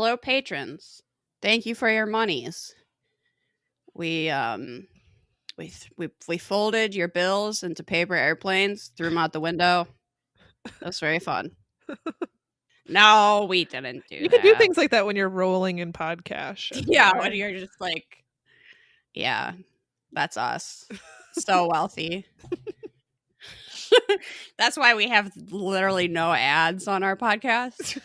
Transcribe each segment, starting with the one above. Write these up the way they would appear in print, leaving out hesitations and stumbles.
fellow patrons, thank you for your monies. We folded your bills into paper airplanes, threw them out the window. That was very fun. No, we didn't do that. You can do things like that when you're rolling in podcast. Yeah, when you're just like, yeah, that's us. So wealthy. That's why we have literally no ads on our podcast.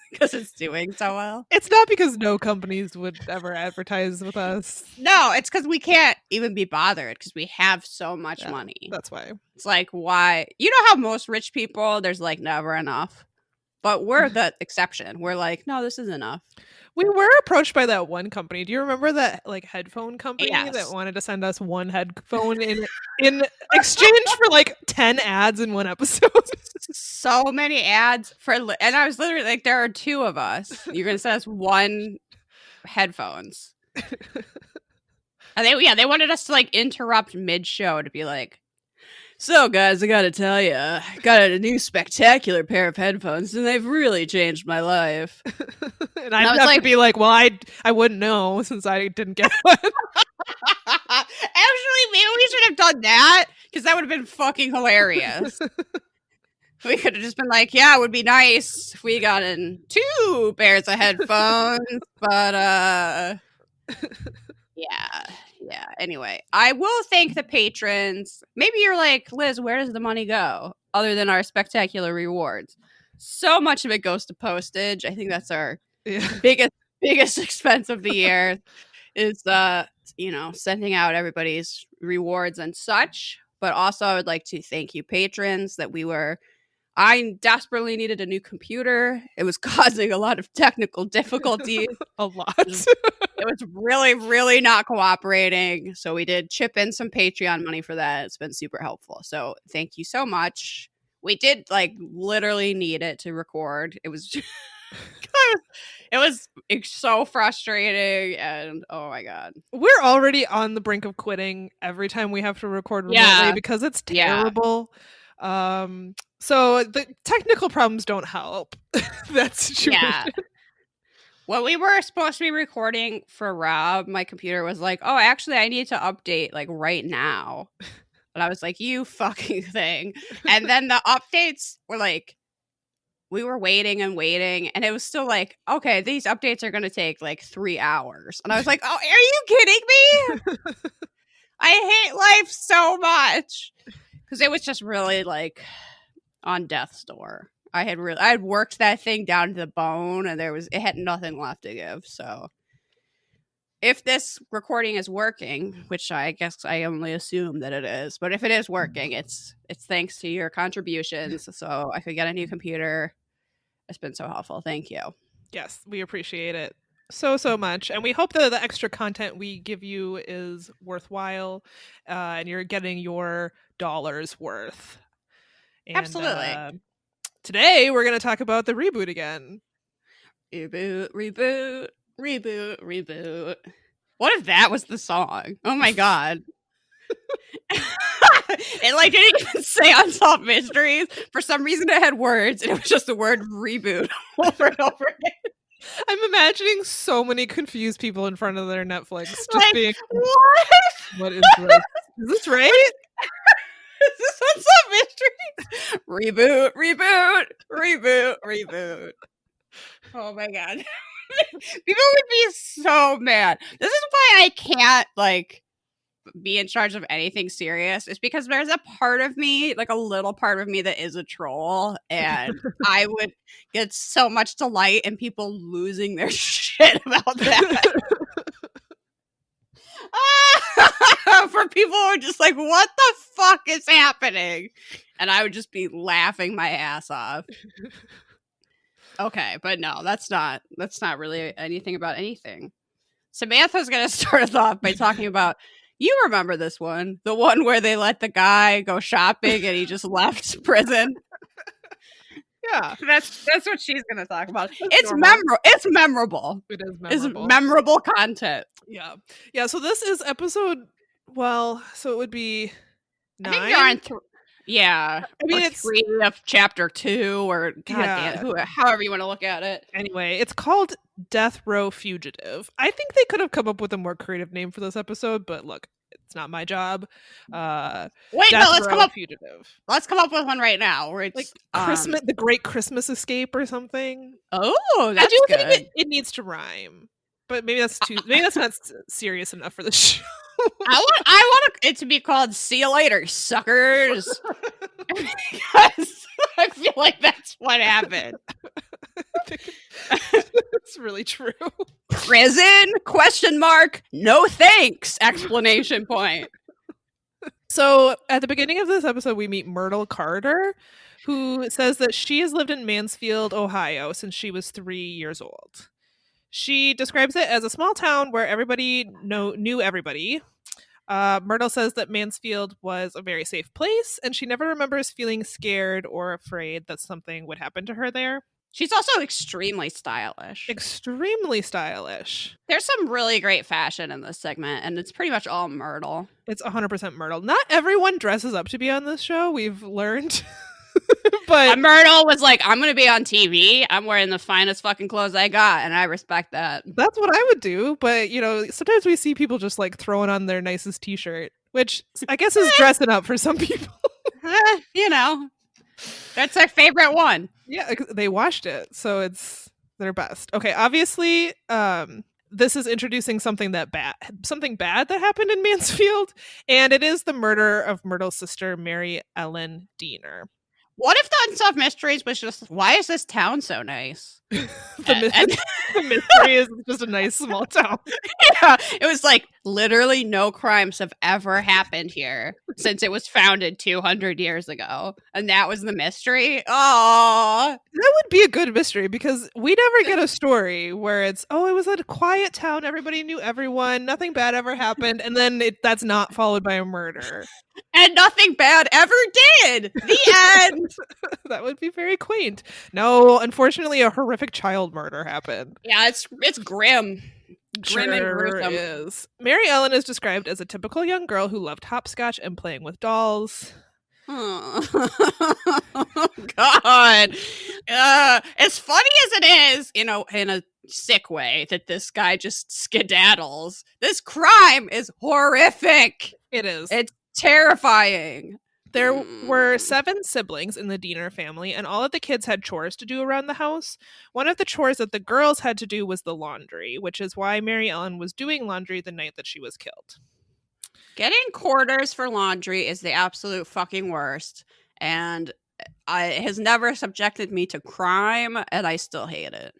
Because it's doing so well. It's not because no companies would ever advertise with us. No, it's because we can't even be bothered because we have so much money. That's why. It's like, why? You know how most rich people, there's like never enough. But we're the exception. We're like, no, this is enough. We were approached by that one company. Do you remember that like headphone company that wanted to send us one headphone in exchange for like 10 ads in one episode? So many ads and I was literally like, there are two of us. You're gonna send us one headphones. And they wanted us to like interrupt mid-show to be like, so guys, I gotta tell you, I got a new spectacular pair of headphones and they've really changed my life. And I'd have to be like, well, I wouldn't know since I didn't get one. Actually, maybe we should have done that because that would have been fucking hilarious. We could have just been like, yeah, it would be nice if we got in 2 pairs of headphones, but yeah. Anyway, I will thank the patrons. Maybe you're like, Liz, where does the money go other than our spectacular rewards? So much of it goes to postage. I think that's our biggest expense of the year is sending out everybody's rewards and such. But also I would like to thank you patrons that I desperately needed a new computer. It was causing a lot of technical difficulties. A lot. It was really, really not cooperating. So we did chip in some Patreon money for that. It's been super helpful. So thank you so much. We did like literally need it to record. It was so frustrating and oh my god. We're already on the brink of quitting every time we have to record remotely because it's terrible. So the technical problems don't help that situation. Yeah. When we were supposed to be recording for Rob, my computer was like, oh, actually, I need to update like right now. And I was like, you fucking thing. And then the updates were like, we were waiting and waiting. And it was still like, okay, these updates are going to take like 3 hours. And I was like, oh, are you kidding me? I hate life so much. Because it was just really like on death's door. I had worked that thing down to the bone and it had nothing left to give. So if this recording is working, which I guess I only assume that it is, but if it is working, it's thanks to your contributions. So I could get a new computer. It's been so helpful. Thank you. Yes, we appreciate it so much. And we hope that the extra content we give you is worthwhile and you're getting your dollars worth. And, absolutely. Today, we're going to talk about the reboot again. Reboot. What if that was the song? Oh my god. It like didn't even say Unsolved Mysteries. For some reason it had words and it was just the word reboot over and over again. I'm imagining so many confused people in front of their Netflix just like, being what is this? Is this right? Is this Unsolved Mysteries? Reboot. Oh my god. People would be so mad. This is why I can't like be in charge of anything serious. It's because there's a part of me, like a little part of me that is a troll, and I would get so much delight in people losing their shit about that. For people who are just like, what the fuck is happening? And I would just be laughing my ass off. Okay, but no, that's not really anything about anything. Samantha's gonna start us off by talking about, you remember this one, the one where they let the guy go shopping and he just left prison. Yeah, that's what she's gonna talk about. It's memorable. It is memorable. It's memorable content. Yeah. So this is episode. Well, so it would be 9. I think you're on Yeah. I mean, Or it's 3 of chapter 2 or god damn yeah. who however you want to look at it. Anyway, it's called Death Row Fugitive. I think they could have come up with a more creative name for this episode, but look, it's not my job. Uh, Wait, no, Death Row Fugitive. let's come up with one right now where Like it's Christmas, the Great Christmas Escape or something. oh, I that's do think good. it needs to rhyme, but maybe that's not serious enough for the show. I want it to be called "See You Later, Suckers," because I feel like that's what happened. It's really true. Prison? Question mark. No thanks! Explanation point. So at the beginning of this episode, we meet Myrtle Carter, who says that she has lived in Mansfield, Ohio, since she was 3 years old. She describes it as a small town where everybody knew everybody. Myrtle says that Mansfield was a very safe place, and she never remembers feeling scared or afraid that something would happen to her there. She's also extremely stylish. Extremely stylish. There's some really great fashion in this segment, and it's pretty much all Myrtle. It's 100% Myrtle. Not everyone dresses up to be on this show, we've learned. But Myrtle was like, I'm going to be on TV. I'm wearing the finest fucking clothes I got, and I respect that. That's what I would do. But, sometimes we see people just like throwing on their nicest t-shirt, which I guess is dressing up for some people. That's their favorite one. Yeah, they washed it, so it's their best. Okay, obviously, this is introducing something bad that happened in Mansfield, and it is the murder of Myrtle's sister, Mary Ellen Diener. What if the Unsolved Mysteries was just, why is this town so nice? The mystery is just a nice small town. Yeah, it was like literally no crimes have ever happened here since it was founded 200 years ago. And that was the mystery. Oh, that would be a good mystery because we never get a story where it's, it was a quiet town. Everybody knew everyone. Nothing bad ever happened. And then that's not followed by a murder. And nothing bad ever did. The end. That would be very quaint. No, unfortunately, a horrific child murder happened. Yeah, it's grim. Grim and gruesome. Is. Mary Ellen is described as a typical young girl who loved hopscotch and playing with dolls. Oh, God. As funny as it is, in a sick way that this guy just skedaddles, this crime is horrific. It is. It's terrifying. There were 7 siblings in the Diener family, and all of the kids had chores to do around the house. One of the chores that the girls had to do was the laundry, which is why Mary Ellen was doing laundry the night that she was killed. Getting quarters for laundry is the absolute fucking worst, and it has never subjected me to crime, and I still hate it.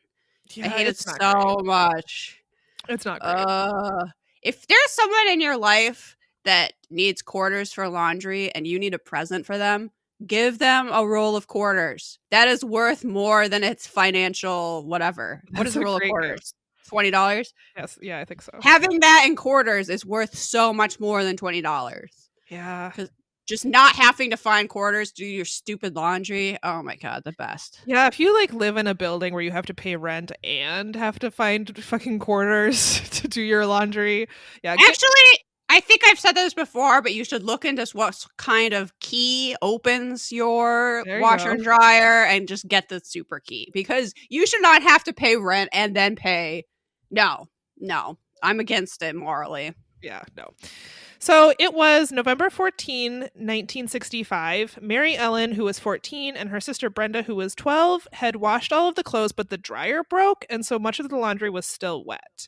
Yeah, I hate it so much. It's not great. If there's someone in your life that needs quarters for laundry and you need a present for them, give them a roll of quarters. That is worth more than its financial whatever. What is a roll of quarters? $20? Yes, yeah, I think so. Having that in quarters is worth so much more than $20. Yeah. Because just not having to find quarters, do your stupid laundry. Oh my God, the best. Yeah, if you live in a building where you have to pay rent and have to find fucking quarters to do your laundry. Yeah. Actually, I think I've said this before, but you should look into what kind of key opens your washer and dryer and just get the super key, because you should not have to pay rent and then pay. No, I'm against it morally. Yeah, no. So it was November 14, 1965. Mary Ellen, who was 14, and her sister Brenda, who was 12, had washed all of the clothes, but the dryer broke, and so much of the laundry was still wet.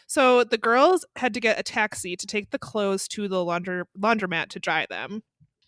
So the girls had to get a taxi to take the clothes to the laundromat to dry them.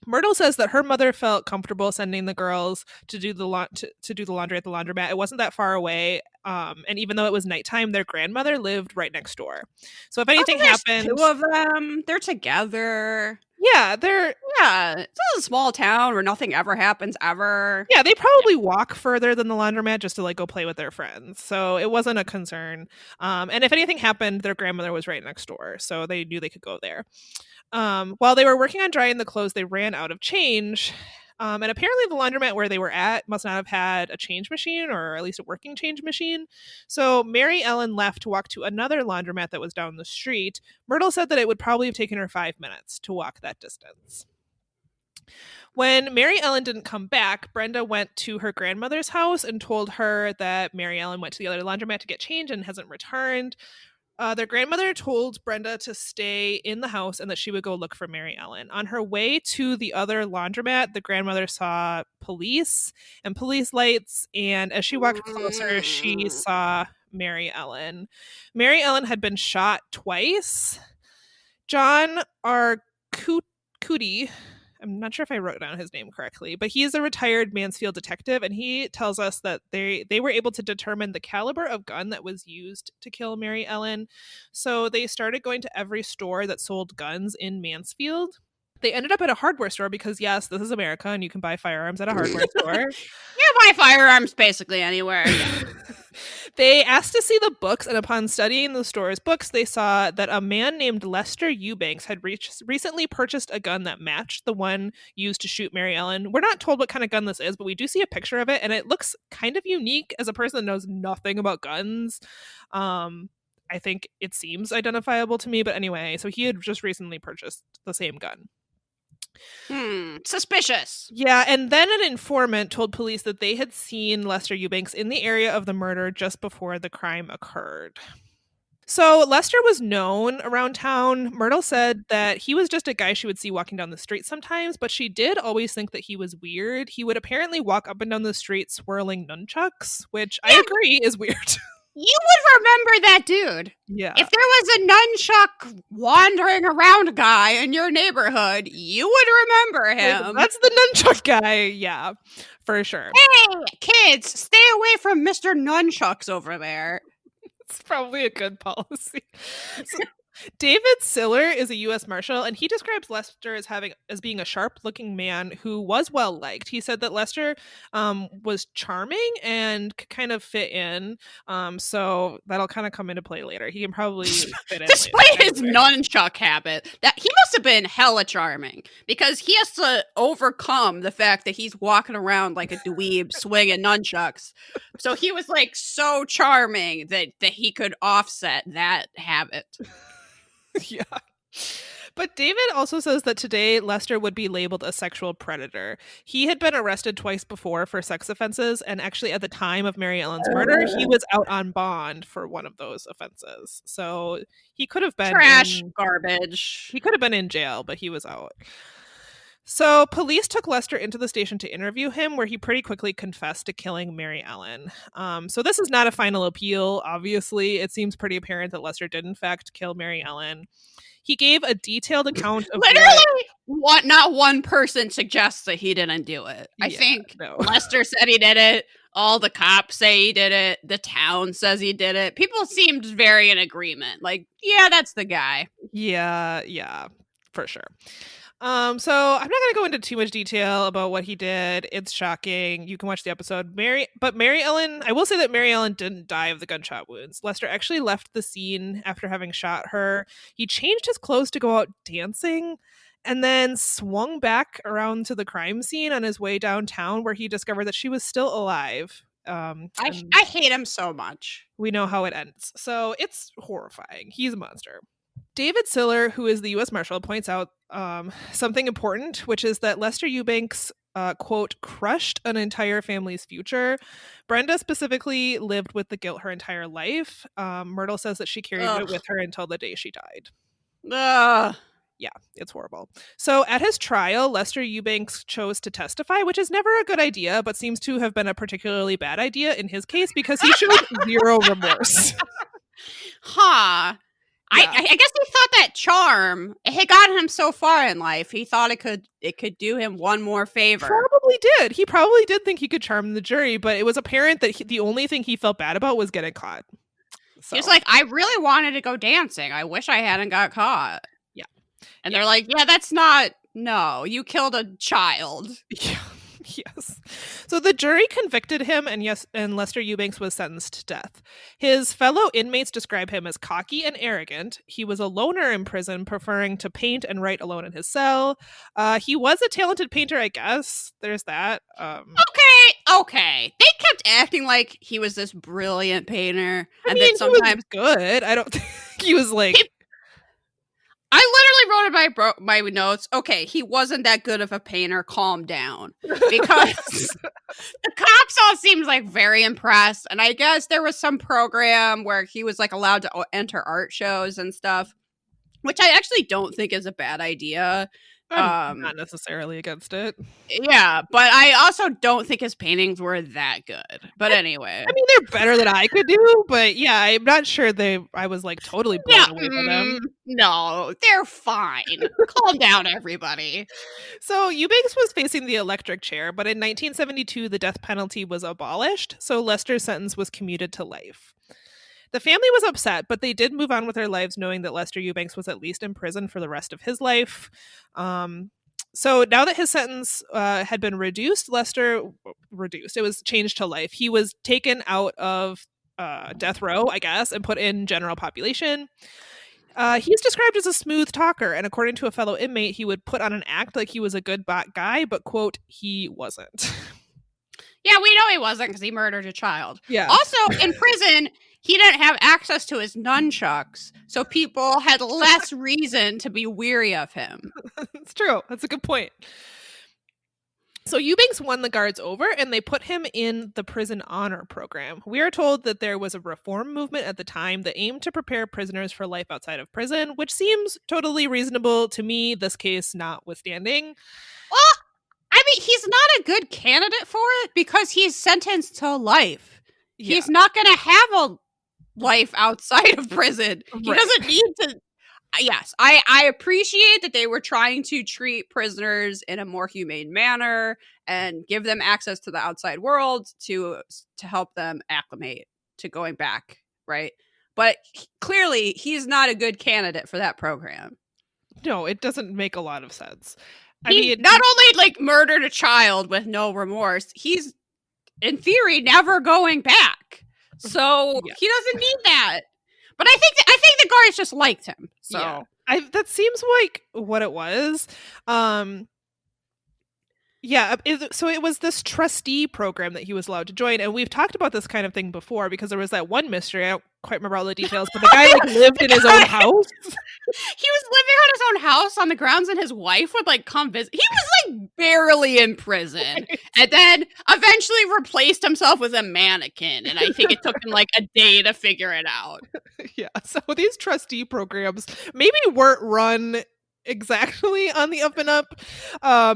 Myrtle says that her mother felt comfortable sending the girls to do the laundry at the laundromat. It wasn't that far away, and even though it was nighttime, their grandmother lived right next door. So if anything happened, 2 of them, they're together. Yeah, it's a small town where nothing ever happens ever. Yeah, they probably walk further than the laundromat just to go play with their friends. So it wasn't a concern. And if anything happened, their grandmother was right next door, so they knew they could go there. While they were working on drying the clothes, they ran out of change. And apparently the laundromat where they were at must not have had a change machine, or at least a working change machine. So Mary Ellen left to walk to another laundromat that was down the street. Myrtle said that it would probably have taken her 5 minutes to walk that distance. When Mary Ellen didn't come back, Brenda went to her grandmother's house and told her that Mary Ellen went to the other laundromat to get changed and hasn't returned. Their grandmother told Brenda to stay in the house and that she would go look for Mary Ellen. On her way to the other laundromat, the grandmother saw police and police lights, and as she walked closer, she saw Mary Ellen. Mary Ellen had been shot twice. John Arcudi, I'm not sure if I wrote down his name correctly, but he is a retired Mansfield detective, and he tells us that they were able to determine the caliber of gun that was used to kill Mary Ellen. So they started going to every store that sold guns in Mansfield. They ended up at a hardware store because, yes, this is America and you can buy firearms at a hardware store. You buy firearms basically anywhere. Yeah. They asked to see the books, and upon studying the store's books, they saw that a man named Lester Eubanks had recently purchased a gun that matched the one used to shoot Mary Ellen. We're not told what kind of gun this is, but we do see a picture of it, and it looks kind of unique as a person that knows nothing about guns. I think it seems identifiable to me, but anyway, so he had just recently purchased the same gun. Suspicious. Yeah, and then an informant told police that they had seen Lester Eubanks in the area of the murder just before the crime occurred. So Lester was known around town. Myrtle said that he was just a guy she would see walking down the street sometimes, but she did always think that he was weird. He would apparently walk up and down the street swirling nunchucks, which I agree is weird. You would remember that dude. Yeah. If there was a nunchuck wandering around guy in your neighborhood, you would remember him. That's the nunchuck guy. Yeah, for sure. Hey, kids, stay away from Mr. Nunchucks over there. It's probably a good policy. So, David Siller is a U.S. Marshal, and he describes Lester as being a sharp-looking man who was well-liked. He said that Lester was charming and could kind of fit in, so that'll kind of come into play later. He can probably fit in. Despite his nunchuck habit, that he must have been hella charming, because he has to overcome the fact that he's walking around like a dweeb swinging nunchucks. So he was like so charming that he could offset that habit. Yeah. But David also says that today Lester would be labeled a sexual predator. He had been arrested twice before for sex offenses, and actually at the time of Mary Ellen's murder, he was out on bond for one of those offenses. So he could have been garbage. He could have been in jail, but he was out. So police took Lester into the station to interview him, where he pretty quickly confessed to killing Mary Ellen. So this is not a final appeal, obviously. It seems pretty apparent that Lester did, in fact, kill Mary Ellen. He gave a detailed account of not one person suggests that he didn't do it. I think Lester said he did it. All the cops say he did it. The town says he did it. People seemed very in agreement. Like, yeah, that's the guy. Yeah, for sure. So I'm not going to go into too much detail about what he did. It's shocking. You can watch the episode. Mary Ellen, I will say that Mary Ellen didn't die of the gunshot wounds. Lester actually left the scene after having shot her. He changed his clothes to go out dancing and then swung back around to the crime scene on his way downtown, where he discovered that she was still alive. I hate him so much. We know how it ends. So it's horrifying. He's a monster. David Siller, who is the U.S. Marshal, points out something important, which is that Lester Eubanks, quote, crushed an entire family's future. Brenda specifically lived with the guilt her entire life. Myrtle says that she carried it with her until the day she died. Yeah, it's horrible. So at his trial, Lester Eubanks chose to testify, which is never a good idea, but seems to have been a particularly bad idea in his case because he showed zero remorse. Huh. Yeah. I guess he thought that charm, it had gotten him so far in life, he thought it could do him one more favor. Probably did. He probably did think he could charm the jury, but it was apparent that the only thing he felt bad about was getting caught. So. He's like, I really wanted to go dancing. I wish I hadn't got caught. Yeah. And they're like, yeah, that's not, no, you killed a child. Yeah. Yes. So the jury convicted him, and Lester Eubanks was sentenced to death. His fellow inmates describe him as cocky and arrogant. He was a loner in prison, preferring to paint and write alone in his cell. He was a talented painter, I guess. There's that. Okay. They kept acting like he was this brilliant painter. I mean, sometimes he was good. I don't think he was like... I literally wrote in my notes, okay, he wasn't that good of a painter, calm down. Because the cops all seemed like very impressed. And I guess there was some program where he was like allowed to enter art shows and stuff, which I actually don't think is a bad idea. I'm not necessarily against it. Yeah, but I also don't think his paintings were that good. But anyway. I mean, they're better than I could do, but yeah, I'm not sure I was like totally blown away by them. No, they're fine. Calm down, everybody. So Eubanks was facing the electric chair, but in 1972, the death penalty was abolished, so Lester's sentence was commuted to life. The family was upset, but they did move on with their lives knowing that Lester Eubanks was at least in prison for the rest of his life. So now that his sentence had been reduced, it was changed to life. He was taken out of death row, I guess, and put in general population. He's described as a smooth talker, and according to a fellow inmate, he would put on an act like he was a good guy, but, quote, he wasn't. Yeah, we know he wasn't because he murdered a child. Yeah. Also, in prison, he didn't have access to his nunchucks, so people had less reason to be weary of him. It's true. That's a good point. So Eubanks won the guards over, and they put him in the prison honor program. We are told that there was a reform movement at the time that aimed to prepare prisoners for life outside of prison, which seems totally reasonable to me, this case notwithstanding. Well, I mean, he's not a good candidate for it because he's sentenced to life. Yeah. He's not going to have a life outside of prison. He doesn't need to. Yes, I appreciate that they were trying to treat prisoners in a more humane manner and give them access to the outside world to help them acclimate to going back, right? But clearly, he's not a good candidate for that program. No, it doesn't make a lot of sense. He not only like murdered a child with no remorse, he's in theory never going back. So he doesn't need that. But I think the guards just liked him. So that seems like what it was. So it was this trustee program that he was allowed to join, and we've talked about this kind of thing before because there was that one mystery. I don't quite remember all the details, but the guy like lived in his own house. He was living on his own house on the grounds, and his wife would like come visit. He was like barely in prison, and then eventually replaced himself with a mannequin. And I think it took him like a day to figure it out. Yeah, so these trustee programs maybe weren't run exactly on the up and up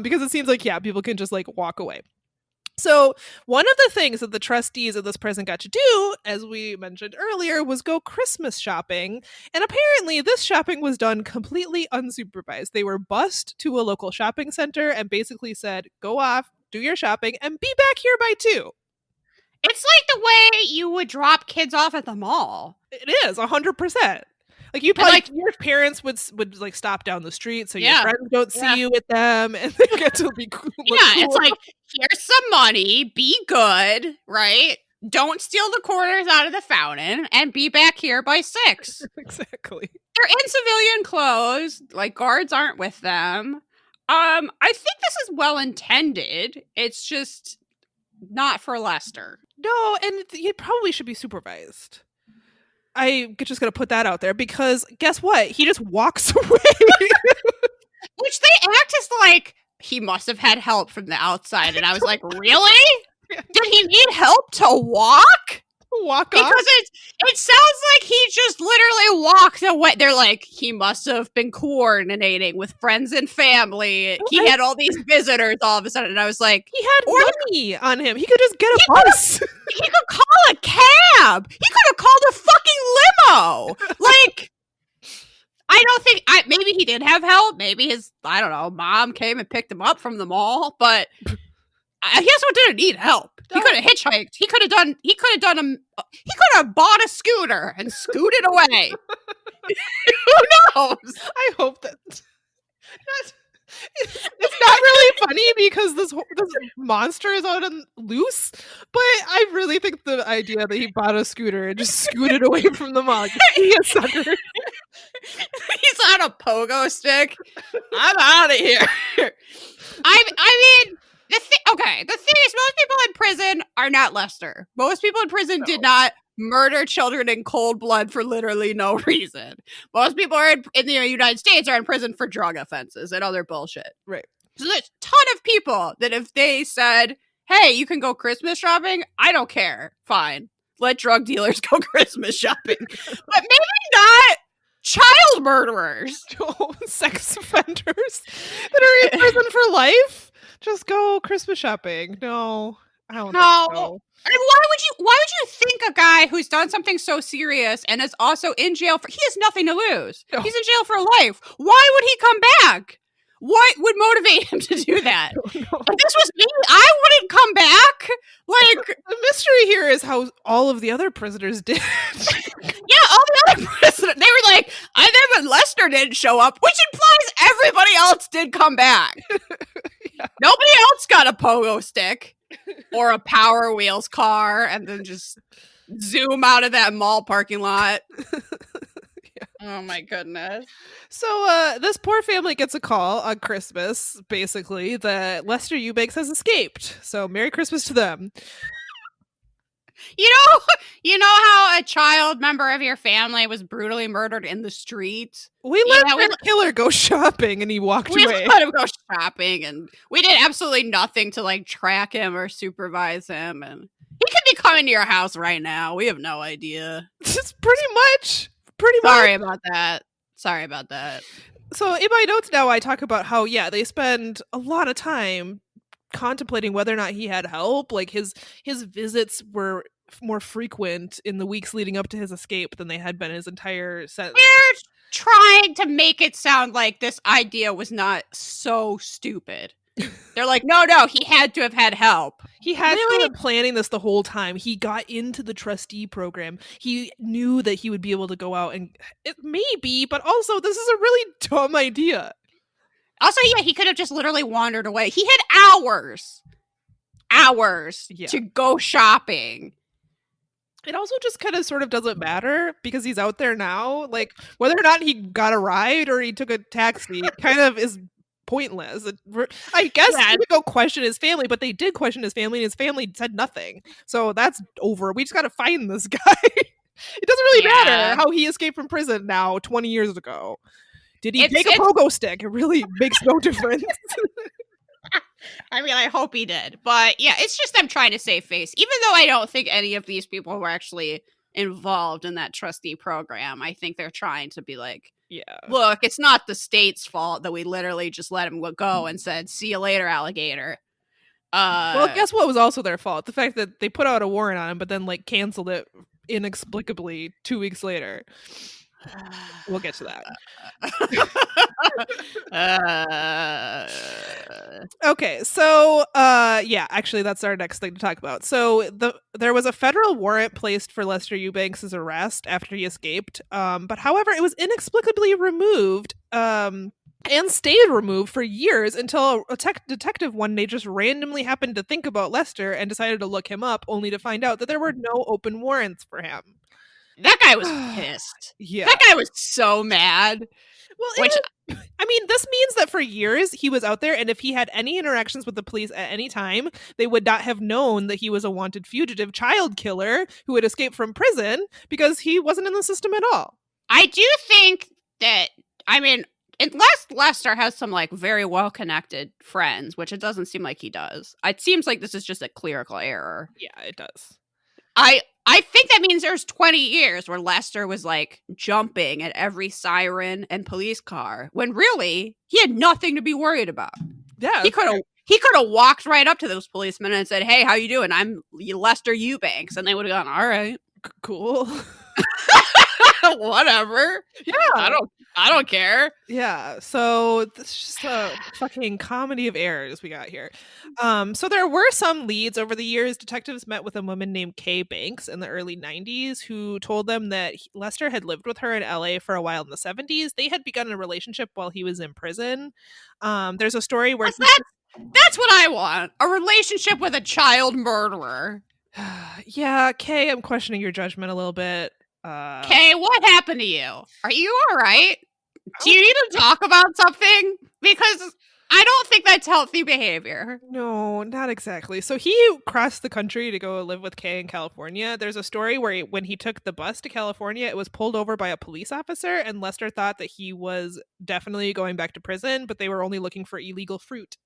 because it seems like people can just like walk away. So one of the things that the trustees of this prison got to do, as we mentioned earlier, was go Christmas shopping, and apparently this shopping was done completely unsupervised. They were bused to a local shopping center and basically said, go off, do your shopping, and be back here by 2. It's like the way you would drop kids off at the mall. It is 100%. Like you probably, like, your parents would like stop down the street so your friends don't see you with them, and they get to be cool. It's like, here's some money, be good, right? Don't steal the quarters out of the fountain, and be back here by 6. Exactly. They're in civilian clothes, like guards aren't with them. I think this is well intended. It's just not for Lester. No, and he probably should be supervised. I'm just going to put that out there because guess what? He just walks away. Which they act as like he must have had help from the outside. And I was like, really? Did he need help to walk? Walk because off? It sounds like he just literally walked away. They're like, he must have been coordinating with friends and family. He had all these visitors all of a sudden. And I was like, he had money on him. He could just get a bus. He could call a cab. He could have called a fucking limo. Like, I don't think, maybe he did have help. Maybe his, I don't know, mom came and picked him up from the mall, but he also didn't need help. He could have hitchhiked. He could have bought a scooter and scooted away. Who knows? I hope that it's not really funny because this monster is out and loose, but I really think the idea that he bought a scooter and just scooted away from the mall, he a sucker. He's on a pogo stick. I'm out of here. I mean, the thing is, most people in prison are not Lester. Most people in prison did not murder children in cold blood for literally no reason. Most people are in the United States are in prison for drug offenses and other bullshit. Right. So there's a ton of people that if they said, hey, you can go Christmas shopping, I don't care. Fine. Let drug dealers go Christmas shopping. But maybe not child murderers. Sex offenders that are in prison for life. Just go Christmas shopping. No, I don't think so. I mean, why would you think a guy who's done something so serious and is also in jail for, he has nothing to lose. No. He's in jail for life. Why would he come back? What would motivate him to do that? No. If this was me, I wouldn't come back. Like, the mystery here is how all of the other prisoners did. Yeah, all the other prisoners, they were like, I never, Lester didn't show up, which implies everybody else did come back. Yeah. Nobody else got a pogo stick or a Power Wheels car and then just zoom out of that mall parking lot. Oh my goodness. So this poor family gets a call on Christmas, basically, that Lester Eubanks has escaped. So Merry Christmas to them. You know how a child member of your family was brutally murdered in the street? We let the killer go shopping and he walked away. We let him go shopping and we did absolutely nothing to like track him or supervise him. And he could be coming to your house right now. We have no idea. Just pretty much. Sorry about that. So in my notes now, I talk about how, yeah, they spend a lot of time contemplating whether or not he had help. Like his visits were more frequent in the weeks leading up to his escape than they had been his entire sentence. They're trying to make it sound like this idea was not so stupid. They're like, no, he had to have had help. He had been planning this the whole time. He got into the trustee program. He knew that he would be able to go out and it may be, but also this is a really dumb idea. Also, yeah, he could have just literally wandered away. He had hours to go shopping. It also just kind of sort of doesn't matter because he's out there now. Like whether or not he got a ride or he took a taxi kind of is pointless. I guess you could go question his family, but they did question his family and his family said nothing. So that's over. We just got to find this guy. It doesn't really matter how he escaped from prison now 20 years ago. Did he take a pogo stick? It really makes no difference. I mean, I hope he did. But yeah, it's just them trying to save face. Even though I don't think any of these people were actually involved in that trustee program, I think they're trying to be like, look, it's not the state's fault that we literally just let him go and said, see you later, alligator. Well, guess what was also their fault? The fact that they put out a warrant on him, but then like canceled it inexplicably 2 weeks later. We'll get to that. Okay, so yeah, actually that's our next thing to talk about. So there was a federal warrant placed for Lester Eubanks' arrest after he escaped, but however it was inexplicably removed and stayed removed for years until a detective one day just randomly happened to think about Lester and decided to look him up, only to find out that there were no open warrants for him. That guy was pissed. Yeah. That guy was so mad. Well, I mean, this means that for years he was out there, and if he had any interactions with the police at any time, they would not have known that he was a wanted fugitive child killer who had escaped from prison because he wasn't in the system at all. I do think that, I mean, unless Lester has some like very well-connected friends, which it doesn't seem like he does. It seems like this is just a clerical error. Yeah, it does. I think that means there's 20 years where Lester was like jumping at every siren and police car when really he had nothing to be worried about. Yeah. He could have walked right up to those policemen and said, "Hey, how you doing? I'm Lester Eubanks." And they would have gone, "All right. Cool." Whatever. Yeah. I don't care. Yeah. So it's just a fucking comedy of errors we got here. So there were some leads over the years. Detectives met with a woman named Kay Banks in the early 90s who told them that Lester had lived with her in LA for a while in the 70s. They had begun a relationship while he was in prison. There's a story where that's what I want. A relationship with a child murderer. Yeah, Kay, I'm questioning your judgment a little bit. Kay, what happened to you? Are you all right? Do you need to talk about something? Because I don't think that's healthy behavior. No, not exactly. So he crossed the country to go live with Kay in California. There's a story where when he took the bus to California, it was pulled over by a police officer, and Lester thought that he was definitely going back to prison, but they were only looking for illegal fruit.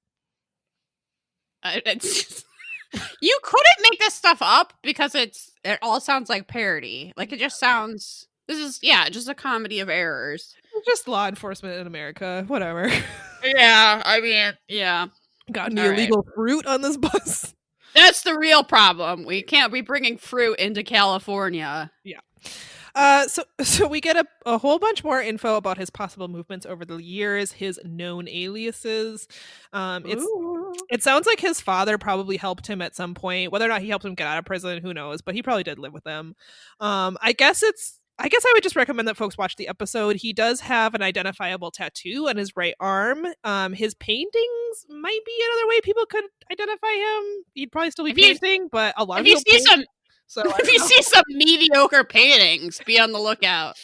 You couldn't make this stuff up because it all sounds like parody. Like, it just sounds. This is just a comedy of errors. Just law enforcement in America, whatever. Yeah, I mean, yeah. Got any illegal fruit on this bus? That's the real problem. We can't be bringing fruit into California. Yeah. So we get a whole bunch more info about his possible movements over the years, his known aliases. It sounds like his father probably helped him at some point. Whether or not he helped him get out of prison, who knows? But he probably did live with them. I guess I would just recommend that folks watch the episode. He does have an identifiable tattoo on his right arm. His paintings might be another way people could identify him. He'd probably still be painting, but a lot of people paint. So if you see some mediocre paintings, be on the lookout.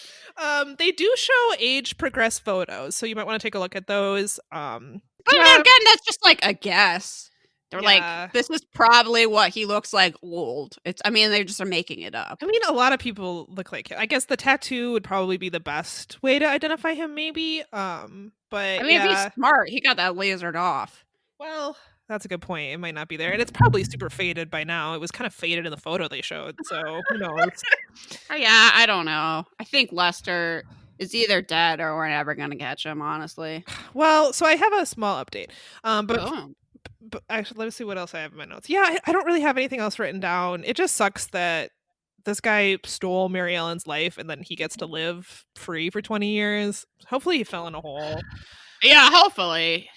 They do show age progressed photos, so you might want to take a look at those. But again, that's just like a guess. They're like, this is probably what he looks like old. They just are making it up. I mean, a lot of people look like him. I guess the tattoo would probably be the best way to identify him, maybe. But if he's smart, he got that lasered off. Well, that's a good point. It might not be there. And it's probably super faded by now. It was kind of faded in the photo they showed. So who knows? Yeah, I don't know. I think Lester is either dead or we're never going to catch him, honestly. Well, so I have a small update. But actually, let's see what else I have in my notes. Yeah, I don't really have anything else written down. It just sucks that this guy stole Mary Ellen's life and then he gets to live free for 20 years. Hopefully he fell in a hole. Yeah, hopefully.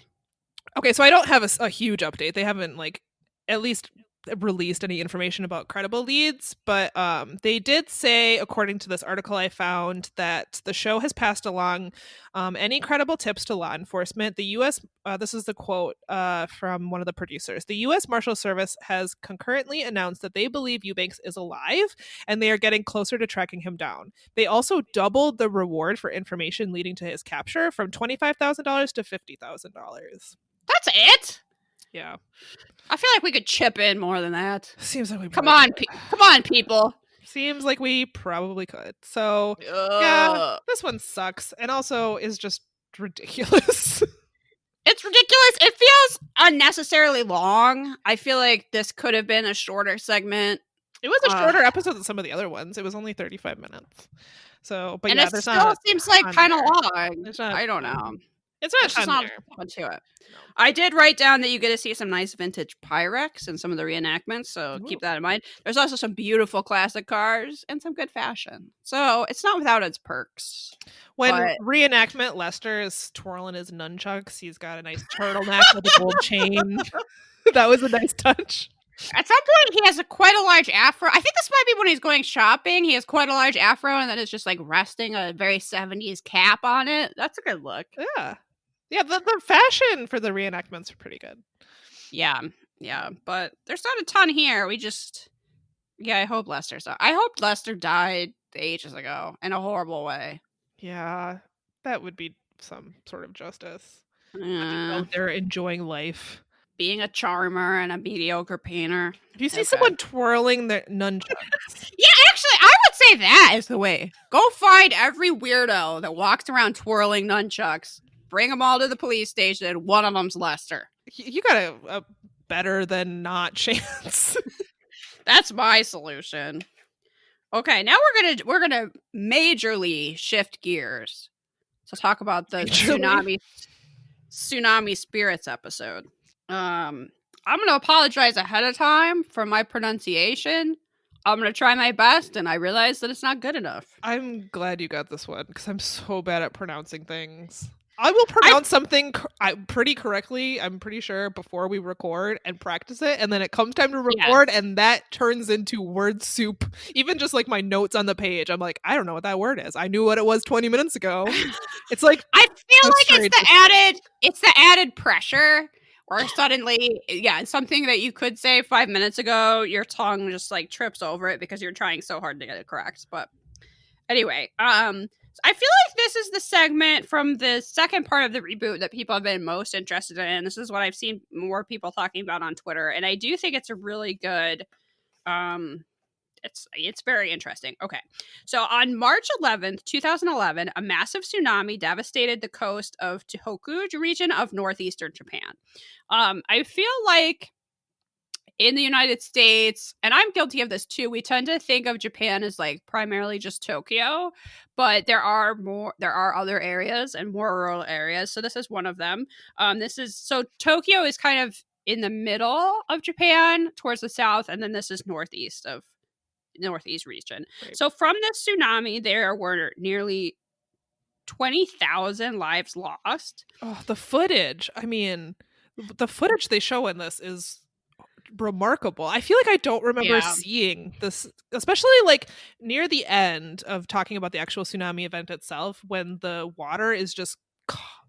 Okay, so I don't have a huge update. They haven't at least released any information about credible leads, but they did say, according to this article I found, that the show has passed along any credible tips to law enforcement. The U.S. This is the quote from one of the producers. The U.S. Marshal Service has concurrently announced that they believe Eubanks is alive and they are getting closer to tracking him down. They also doubled the reward for information leading to his capture from $25,000 to $50,000. That's it? Yeah. I feel like we could chip in more than that. Seems like we come on, people. Seems like we probably could. So yeah, this one sucks, and also is just ridiculous. It's ridiculous. It feels unnecessarily long. I feel like this could have been a shorter segment. It was a shorter episode than some of the other ones. It was only 35 minutes. So, but it still seems like kind of long. I don't know. It's not fun to it. No. I did write down that you get to see some nice vintage Pyrex in some of the reenactments, so keep that in mind. There's also some beautiful classic cars and some good fashion. So it's not without its perks. When reenactment, Lester is twirling his nunchucks. He's got a nice turtleneck with a gold chain. That was a nice touch. At some point, he has quite a large afro. I think this might be when he's going shopping. He has quite a large afro, and then it's just resting a very 70s cap on it. That's a good look. Yeah. Yeah, the fashion for the reenactments are pretty good. Yeah, but there's not a ton here. I hope I hope Lester died ages ago in a horrible way. Yeah, that would be some sort of justice. Out there enjoying life. Being a charmer and a mediocre painter. If you see someone twirling their nunchucks. Yeah, actually, I would say that is the way. Go find every weirdo that walks around twirling nunchucks. Bring them all to the police station. One of them's Lester. You got a better than not chance. That's my solution. Okay, now we're gonna majorly shift gears to talk about the tsunami spirits episode. I'm gonna apologize ahead of time for my pronunciation. I'm gonna try my best, and I realize that it's not good enough. I'm glad you got this one because I'm so bad at pronouncing things. I will pronounce something pretty correctly, I'm pretty sure, before we record and practice it. And then it comes time to record, and that turns into word soup. Even just my notes on the page, I'm like, I don't know what that word is. I knew what it was 20 minutes ago. It's like, I feel like it's the added pressure. Or suddenly, something that you could say 5 minutes ago, your tongue just trips over it because you're trying so hard to get it correct. But anyway, I feel like this is the segment from the second part of the reboot that people have been most interested in. This is what I've seen more people talking about on Twitter, and I do think it's a really good. It's very interesting. Okay, so on March 11th, 2011, a massive tsunami devastated the coast of Tohoku region of northeastern Japan. I feel like in the United States, and I'm guilty of this too, we tend to think of Japan as like primarily just Tokyo, but there are other areas and more rural areas. So this is one of them. So Tokyo is kind of in the middle of Japan towards the south, and then this is northeast region. Right. So from this tsunami, there were nearly 20,000 lives lost. Oh, the footage. I mean, the footage they show in this is remarkable. I feel like I don't remember seeing this, especially like near the end of talking about the actual tsunami event itself, when the water is just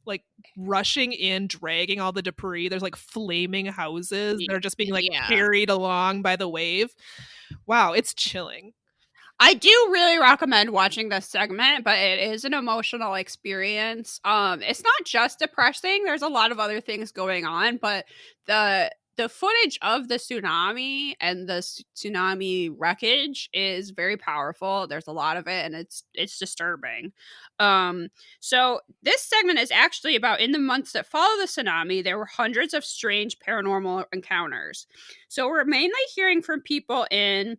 like rushing in, dragging all the debris. There's like flaming houses that are just being like carried along by the wave. Wow, it's chilling. I do really recommend watching this segment, but it is an emotional experience. It's not just depressing. There's a lot of other things going on, but the footage of the tsunami and the tsunami wreckage is very powerful. There's a lot of it, and it's disturbing. So this segment is actually about in the months that follow the tsunami, there were hundreds of strange paranormal encounters. So we're mainly hearing from people in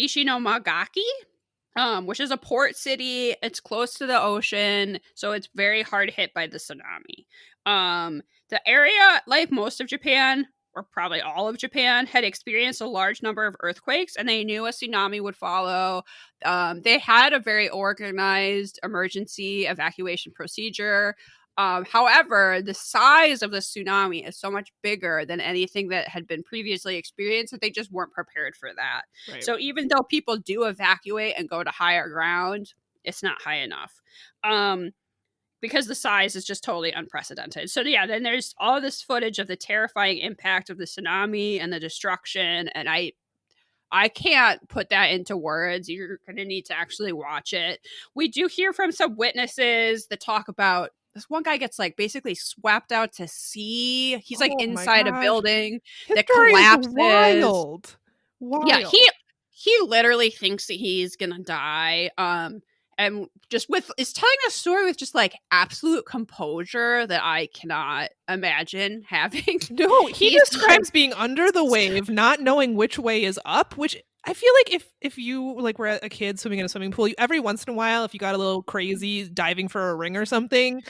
Ishinomagaki, which is a port city. It's close to the ocean, so it's very hard hit by the tsunami. The area, like most of Japan, or probably all of Japan, had experienced a large number of earthquakes, and they knew a tsunami would follow. They had a very organized emergency evacuation procedure. However, the size of the tsunami is so much bigger than anything that had been previously experienced that they just weren't prepared for that. Right. So even though people do evacuate and go to higher ground, it's not high enough. Because the size is just totally unprecedented. So yeah, then there's all this footage of the terrifying impact of the tsunami and the destruction, and I can't put that into words. You're going to need to actually watch it. We do hear from some witnesses that talk about this one guy gets like basically swept out to sea. He's like inside a building that collapses. Wild. Yeah, he literally thinks that he's gonna die. And just is telling a story with just like absolute composure that I cannot imagine having. No, he describes being under the wave, not knowing which way is up, which I feel like if you like were a kid swimming in a swimming pool, every once in a while, if you got a little crazy diving for a ring or something,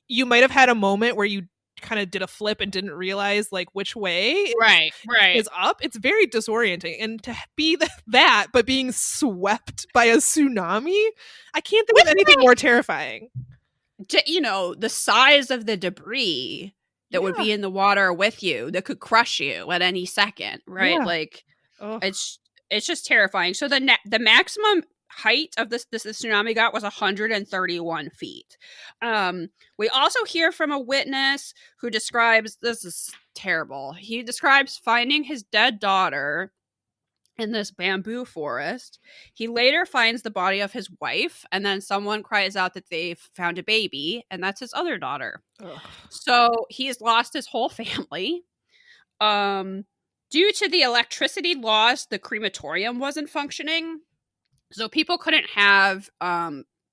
you might have had a moment where you kind of did a flip and didn't realize like which way is up. It's very disorienting, and to be that but being swept by a tsunami, I can't think of anything more terrifying. The size of the debris that would be in the water with you that could crush you at any second, right? Like it's just terrifying. So the maximum height of this tsunami got was 131 feet. We also hear from a witness who describes, this is terrible. He describes finding his dead daughter in this bamboo forest. He later finds the body of his wife, and then someone cries out that they've found a baby, and that's his other daughter. Ugh. So he's lost his whole family. Due to the electricity loss, the crematorium wasn't functioning. So people couldn't have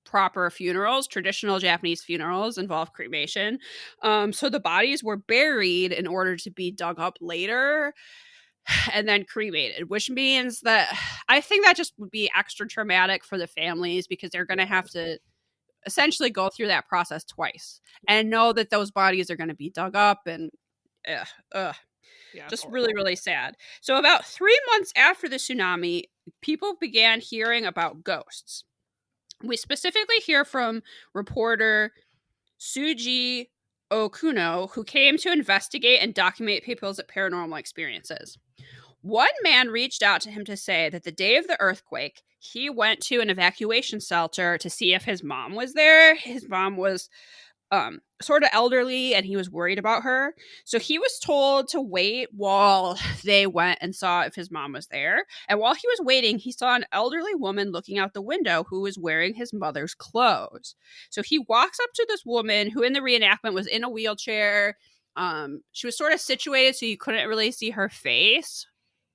proper funerals. Traditional Japanese funerals involve cremation. So the bodies were buried in order to be dug up later and then cremated, which means that I think that just would be extra traumatic for the families, because they're going to have to essentially go through that process twice and know that those bodies are going to be dug up, and just really, really sad. So about 3 months after the tsunami, people began hearing about ghosts. We specifically hear from reporter Suji Okuno, who came to investigate and document people's paranormal experiences. One man reached out to him to say that the day of the earthquake, he went to an evacuation shelter to see if his mom was there. His mom was sort of elderly, and he was worried about her. So he was told to wait while they went and saw if his mom was there. And while he was waiting, he saw an elderly woman looking out the window who was wearing his mother's clothes. So he walks up to this woman who in the reenactment was in a wheelchair. She was sort of situated so you couldn't really see her face,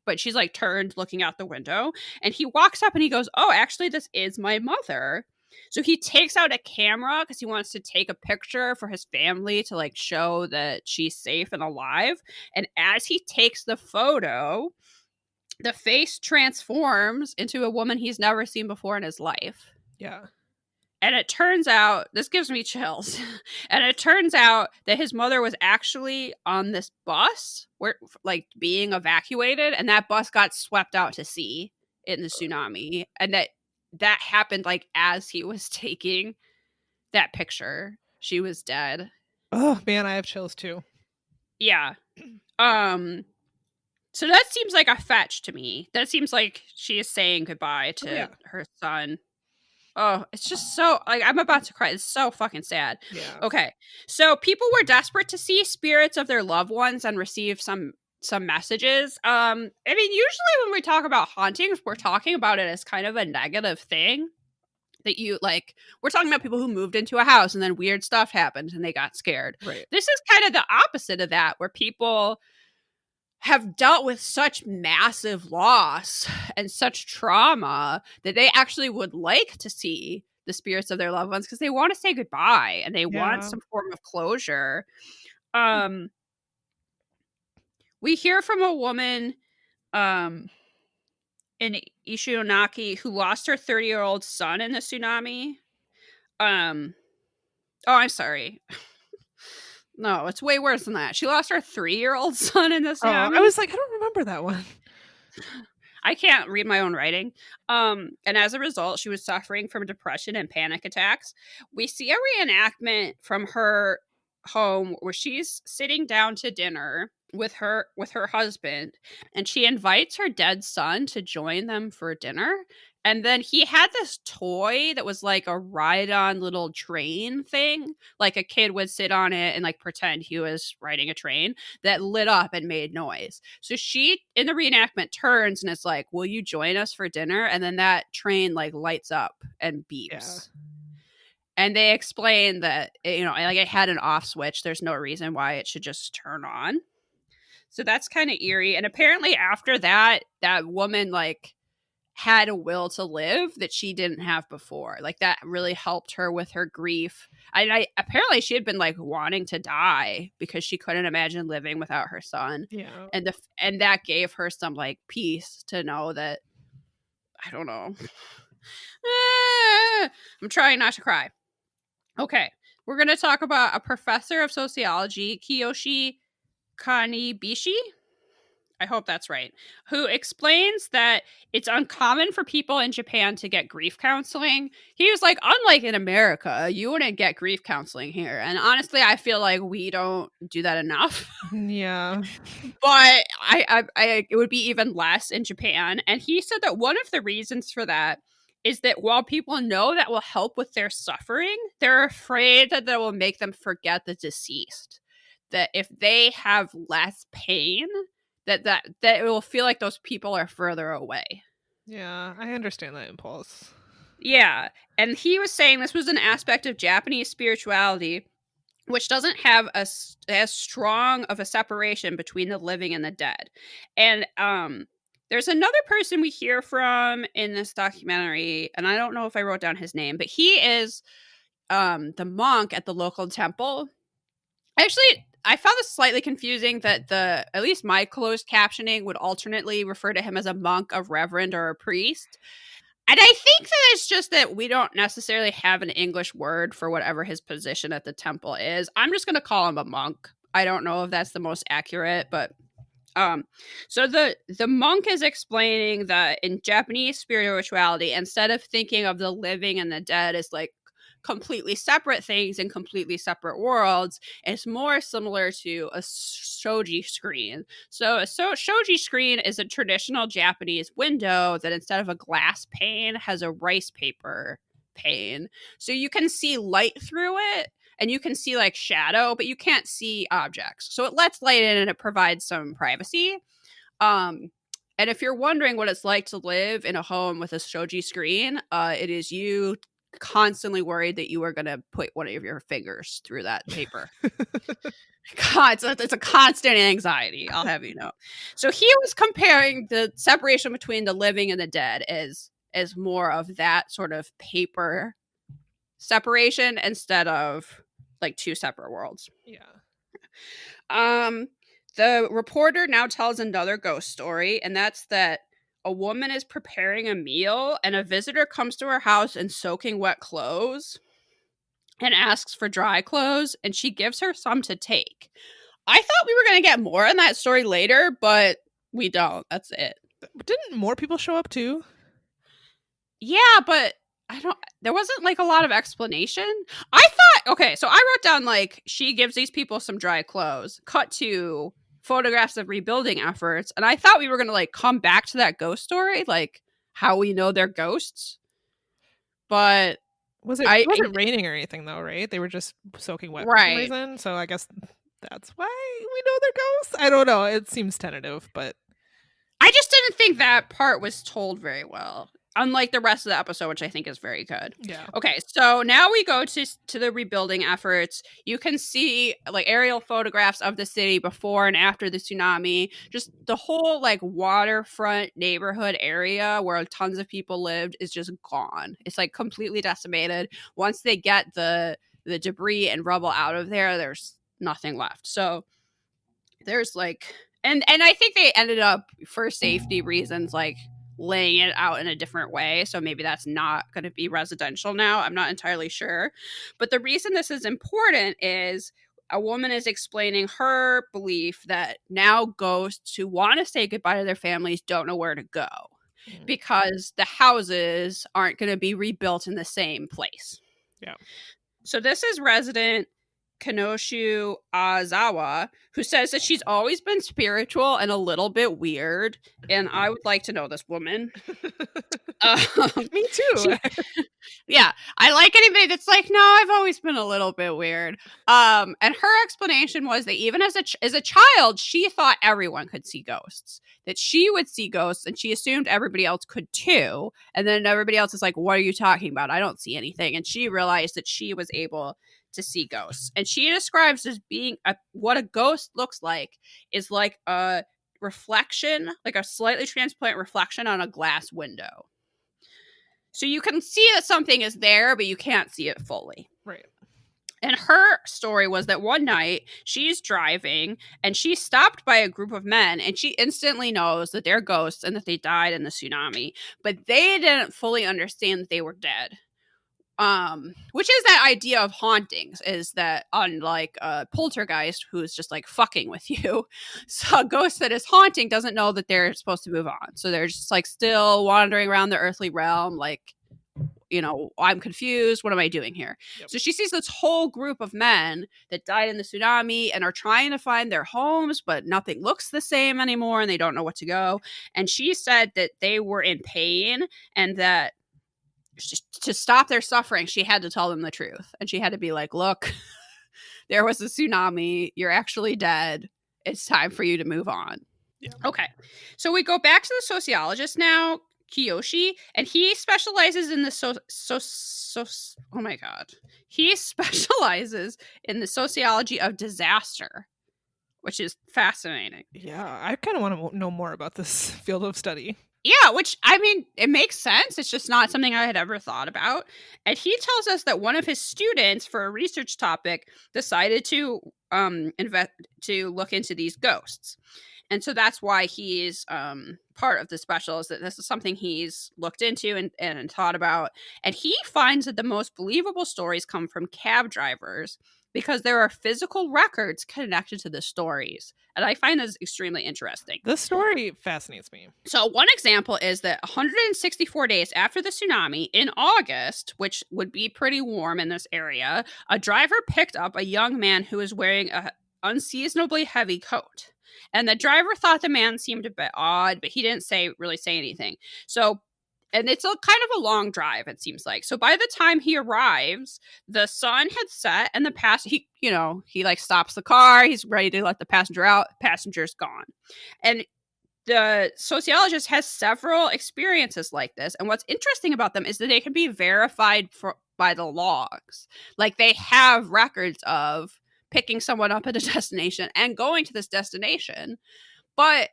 but she's like turned looking out the window. And he walks up and he goes, "Oh, actually, this is my mother." So he takes out a camera because he wants to take a picture for his family to like show that she's safe and alive. And as he takes the photo, the face transforms into a woman he's never seen before in his life. Yeah. And it turns out, this gives me chills. And it turns out that his mother was actually on this bus where like being evacuated, and that bus got swept out to sea in the tsunami. And that happened like as he was taking that picture. She was dead. Oh man, I have chills too. Yeah. So that seems like a fetch to me. That seems like she is saying goodbye to her son. Oh, it's just so like I'm about to cry. It's so fucking sad. Yeah. Okay. So people were desperate to see spirits of their loved ones and receive some messages. I mean, usually when we talk about hauntings, we're talking about it as kind of a negative thing. That you like, we're talking about people who moved into a house and then weird stuff happened and they got scared. Right. This is kind of the opposite of that, where people have dealt with such massive loss and such trauma that they actually would like to see the spirits of their loved ones because they want to say goodbye and they want some form of closure. We hear from a woman in Ishionaki who lost her 30-year-old son in the tsunami. Oh, I'm sorry. No, it's way worse than that. She lost her 3-year-old son in the tsunami. I was like, I don't remember that one. I can't read my own writing. And as a result, she was suffering from depression and panic attacks. We see a reenactment from her home where she's sitting down to dinner with her husband, and she invites her dead son to join them for dinner. And then he had this toy that was like a ride-on little train thing, like a kid would sit on it and like pretend he was riding a train, that lit up and made noise. So she, in the reenactment, turns and it's like, "Will you join us for dinner?" And then that train like lights up and beeps. Yeah. And they explain that, like it had an off switch. There's no reason why it should just turn on. So that's kind of eerie. And apparently after that, that woman like had a will to live that she didn't have before. Like that really helped her with her grief. I apparently she had been like wanting to die because she couldn't imagine living without her son. Yeah. And that gave her some like peace to know that, I don't know. I'm trying not to cry. Okay. We're going to talk about a professor of sociology, Kiyoshi Kanibishi, I hope that's right, who explains that it's uncommon for people in Japan to get grief counseling. He was like, unlike in America, you wouldn't get grief counseling here. And honestly, I feel like we don't do that enough. Yeah. But I it would be even less in Japan. And he said that one of the reasons for that is that while people know that will help with their suffering, they're afraid that will make them forget the deceased. That if they have less pain, that it will feel like those people are further away. Yeah, I understand that impulse. Yeah, and he was saying this was an aspect of Japanese spirituality which doesn't have as strong of a separation between the living and the dead. And there's another person we hear from in this documentary, and I don't know if I wrote down his name, but he is the monk at the local temple. Actually, I found this slightly confusing that at least my closed captioning would alternately refer to him as a monk, a reverend, or a priest. And I think that it's just that we don't necessarily have an English word for whatever his position at the temple is. I'm just going to call him a monk. I don't know if that's the most accurate, but so the monk is explaining that in Japanese spirituality, instead of thinking of the living and the dead as like completely separate things in completely separate worlds, it's more similar to a shoji screen. So a shoji screen is a traditional Japanese window that instead of a glass pane has a rice paper pane. So you can see light through it, and you can see like shadow, but you can't see objects. So it lets light in and it provides some privacy. And if you're wondering what it's like to live in a home with a shoji screen, it is you constantly worried that you are going to put one of your fingers through that paper. God, it's a constant anxiety, I'll have you know. So he was comparing the separation between the living and the dead as more of that sort of paper separation instead of like two separate worlds. Yeah. The reporter now tells another ghost story, and that's that a woman is preparing a meal and a visitor comes to her house in soaking wet clothes and asks for dry clothes, and she gives her some to take. I thought we were going to get more in that story later, but we don't. That's it. Didn't more people show up too? Yeah, but there wasn't like a lot of explanation. I thought, okay, so I wrote down like she gives these people some dry clothes, cut to photographs of rebuilding efforts, and I thought we were going to like come back to that ghost story, like how we know they're ghosts. But it wasn't raining or anything though, right? They were just soaking wet for some reason. So I guess that's why we know they're ghosts. I don't know. It seems tentative, but I just didn't think that part was told very well, unlike the rest of the episode, which I think is very good. Yeah. Okay, so now we go to the rebuilding efforts. You can see like aerial photographs of the city before and after the tsunami. Just the whole like waterfront neighborhood area where tons of people lived is just gone. It's like completely decimated. Once they get the debris and rubble out of there, there's nothing left. So there's like and I think they ended up for safety reasons like laying it out in a different way. So maybe that's not going to be residential now. I'm not entirely sure. But the reason this is important is a woman is explaining her belief that now ghosts who want to say goodbye to their families don't know where to go because the houses aren't going to be rebuilt in the same place. Yeah. So this is resident Kanoshu Azawa, who says that she's always been spiritual and a little bit weird, and I would like to know this woman. Me too. Yeah, I like anybody that's like, no, I've always been a little bit weird. And her explanation was that even as a child, she thought everyone could see ghosts. That she would see ghosts, and she assumed everybody else could too. And then everybody else is like, "What are you talking about? I don't see anything." And she realized that she was able to see ghosts, and she describes as being what a ghost looks like is like a reflection, like a slightly transparent reflection on a glass window. So you can see that something is there, but you can't see it fully. Right. And her story was that one night she's driving and she's stopped by a group of men, and she instantly knows that they're ghosts and that they died in the tsunami, but they didn't fully understand that they were dead. Which is that idea of hauntings, is that unlike a poltergeist who's just like fucking with you, so a ghost that is haunting doesn't know that they're supposed to move on. So they're just like still wandering around the earthly realm, like, you know, I'm confused. What am I doing here? Yep. So she sees this whole group of men that died in the tsunami and are trying to find their homes, but nothing looks the same anymore and they don't know what to go. And she said that they were in pain and that to stop their suffering, she had to tell them the truth. And she had to be like, look, there was a tsunami. You're actually dead. It's time for you to move on. Yeah. Okay. So we go back to the sociologist now, Kiyoshi, and he specializes in the oh my God. He specializes in the sociology of disaster, which is fascinating. Yeah, I kind of want to know more about this field of study. Yeah, which, I mean, it makes sense. It's just not something I had ever thought about. And he tells us that one of his students for a research topic decided to look into these ghosts. And so that's why he's part of the special, is that this is something he's looked into and thought about. And he finds that the most believable stories come from cab drivers because there are physical records connected to the stories. And I find this extremely interesting. This story fascinates me. So one example is that 164 days after the tsunami, in August, which would be pretty warm in this area, a driver picked up a young man who was wearing an unseasonably heavy coat. And the driver thought the man seemed a bit odd, but he didn't really say anything. So And it's a kind of a long drive, it seems like. So by the time he arrives, the sun had set and he like stops the car. He's ready to let the passenger out. Passenger's gone. And the sociologist has several experiences like this. And what's interesting about them is that they can be verified by the logs. Like they have records of picking someone up at a destination and going to this destination, but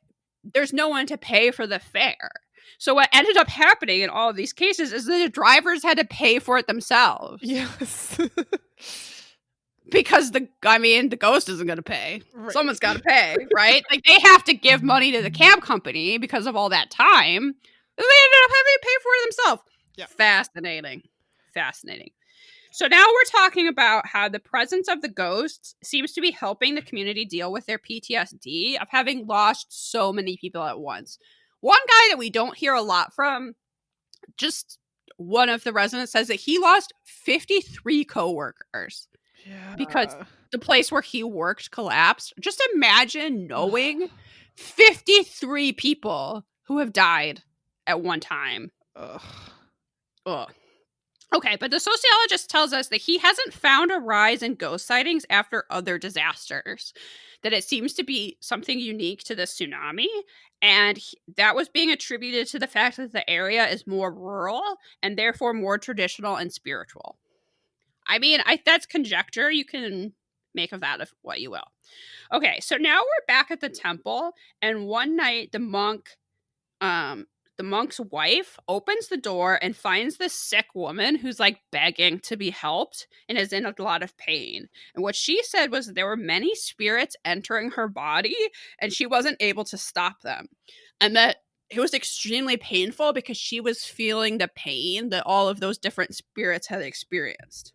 there's no one to pay for the fare. So what ended up happening in all of these cases is that the drivers had to pay for it themselves. Yes. Because the ghost isn't going to pay. Right. Someone's got to pay, right? Like they have to give money to the cab company because of all that time. They ended up having to pay for it themselves. Yeah. Fascinating. So now we're talking about how the presence of the ghosts seems to be helping the community deal with their PTSD of having lost so many people at once. One guy that we don't hear a lot from, just one of the residents says that he lost 53 coworkers. Yeah. Because the place where he worked collapsed. Just imagine knowing 53 people who have died at one time. Ugh. Okay, but the sociologist tells us that he hasn't found a rise in ghost sightings after other disasters, that it seems to be something unique to the tsunami, and that was being attributed to the fact that the area is more rural and therefore more traditional and spiritual. I mean, that's conjecture. You can make of that what you will. Okay, so now we're back at the temple, and one night the monk's wife opens the door and finds this sick woman who's like begging to be helped and is in a lot of pain. And what she said was that there were many spirits entering her body and she wasn't able to stop them. And that it was extremely painful because she was feeling the pain that all of those different spirits had experienced.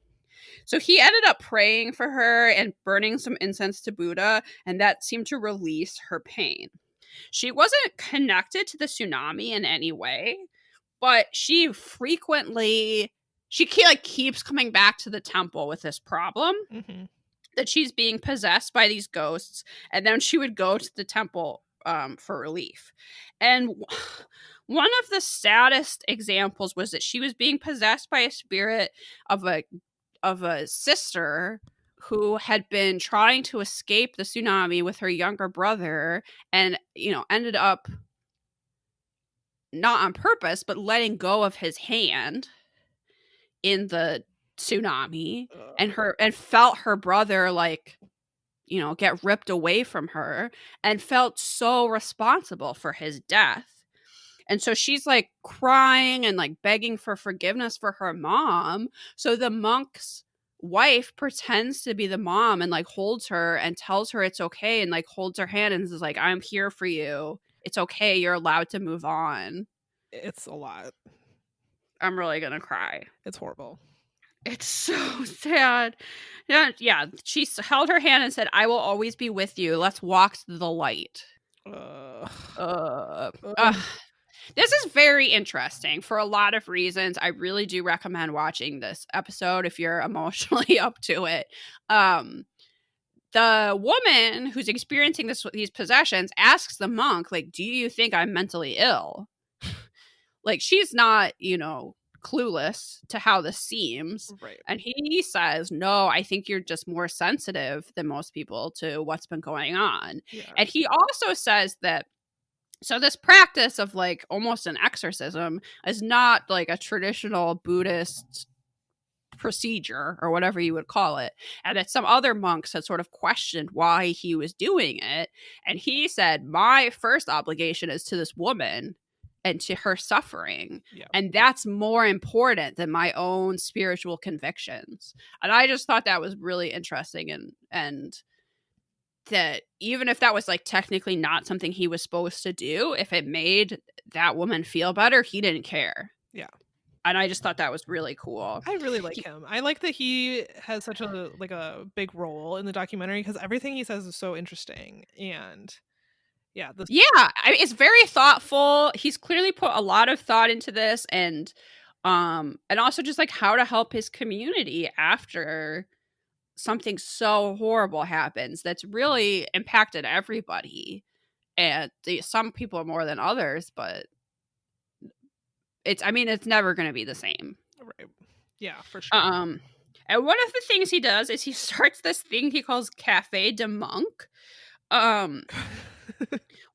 So he ended up praying for her and burning some incense to Buddha, and that seemed to release her pain. She wasn't connected to the tsunami in any way, but she keeps coming back to the temple with this problem that she's being possessed by these ghosts, and then she would go to the temple for relief. And one of the saddest examples was that she was being possessed by a spirit of a sister who had been trying to escape the tsunami with her younger brother and, ended up not on purpose, but letting go of his hand in the tsunami and felt her brother get ripped away from her and felt so responsible for his death. And so she's like crying and like begging for forgiveness for her mom. So the monk's wife pretends to be the mom and like holds her and tells her it's okay and like holds her hand and is like, I'm here for you. It's okay. You're allowed to move on. It's a lot. I'm really going to cry. It's horrible. It's so sad. Yeah. She held her hand and said, I will always be with you. Let's walk to the light. This is very interesting for a lot of reasons. I really do recommend watching this episode if you're emotionally up to it. The woman who's experiencing these possessions asks the monk, like, do you think I'm mentally ill? Like, she's not, clueless to how this seems. Right. And he says, no, I think you're just more sensitive than most people to what's been going on. Yeah. And he also says that so this practice of like almost an exorcism is not like a traditional Buddhist procedure or whatever you would call it. And that some other monks had sort of questioned why he was doing it. And he said, my first obligation is to this woman and to her suffering. Yeah. And that's more important than my own spiritual convictions. And I just thought that was really interesting and that even if that was like technically not something he was supposed to do, if it made that woman feel better, he didn't care. Yeah. And I just thought that was really cool. I really like him. I like that he has such a big role in the documentary because everything he says is so interesting. And yeah. It's very thoughtful. He's clearly put a lot of thought into this and also just like how to help his community after something so horrible happens that's really impacted everybody. And some people more than others, but it's never going to be the same. Right. Yeah, for sure. And one of the things he does is he starts this thing he calls Cafe de Monk.